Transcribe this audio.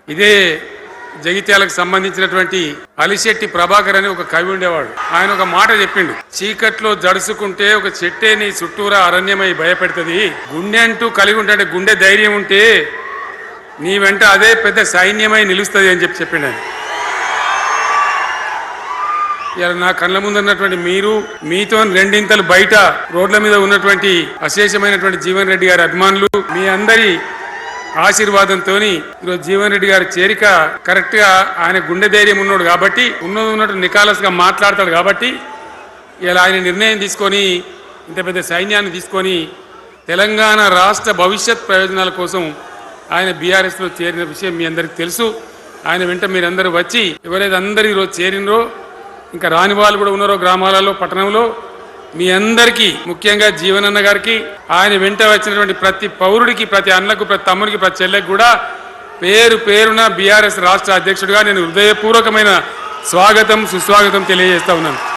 ఇదే జగిత్యాలకు సంబంధించినటువంటి అలిశెట్టి ప్రభాకర్ అని ఒక కవి ఉండేవాడు. ఆయన ఒక మాట చెప్పిండు, చీకట్లో జడుసుకుంటే ఒక చెట్టే నీ చుట్టూరా అరణ్యమై భయపెడుతుంది, గుండె అంటూ కలిగి ఉంటే గుండె ధైర్యం ఉంటే నీ వెంట అదే పెద్ద సైన్యమై నిలుస్తుంది అని చెప్పిండు ఆయన. ఇలా నా కళ్ళ ముందు ఉన్నటువంటి మీరు, మీతో రెండింతలు బయట రోడ్ల మీద ఉన్నటువంటి అశేషమైనటువంటి జీవన్ రెడ్డి గారి అభిమానులు, మీ అందరి ఆశీర్వాదంతో ఈరోజు జీవన్ రెడ్డి గారి చేరిక కరెక్ట్ గా ఆయన గుండె ధైర్యం ఉన్నాడు కాబట్టి, ఉన్నట్టు నికాలస్ గా మాట్లాడతాడు కాబట్టి ఇలా ఆయన నిర్ణయం తీసుకొని ఇంత పెద్ద సైన్యాన్ని తీసుకొని తెలంగాణ రాష్ట్ర భవిష్యత్ ప్రయోజనాల కోసం ఆయన బీఆర్ఎస్లో చేరిన విషయం మీ అందరికి తెలుసు. ఆయన వెంట మీరందరూ వచ్చి ఎవరైతే అందరూ ఈరోజు చేరినరో, ఇంకా రాని వాళ్ళు కూడా ఉన్నారో గ్రామాలలో, పట్టణంలో, మీ అందరికీ ముఖ్యంగా జీవనన్న గారికి, ఆయన వెంట వచ్చినటువంటి ప్రతి పౌరుడికి, ప్రతి అన్నకు, ప్రతి తమ్ముడికి, ప్రతి చెల్లెకి కూడా పేరు పేరున బీఆర్ఎస్ రాష్ట్ర అధ్యక్షుడిగా నేను హృదయపూర్వకమైన స్వాగతం, సుస్వాగతం తెలియజేస్తా ఉన్నాను.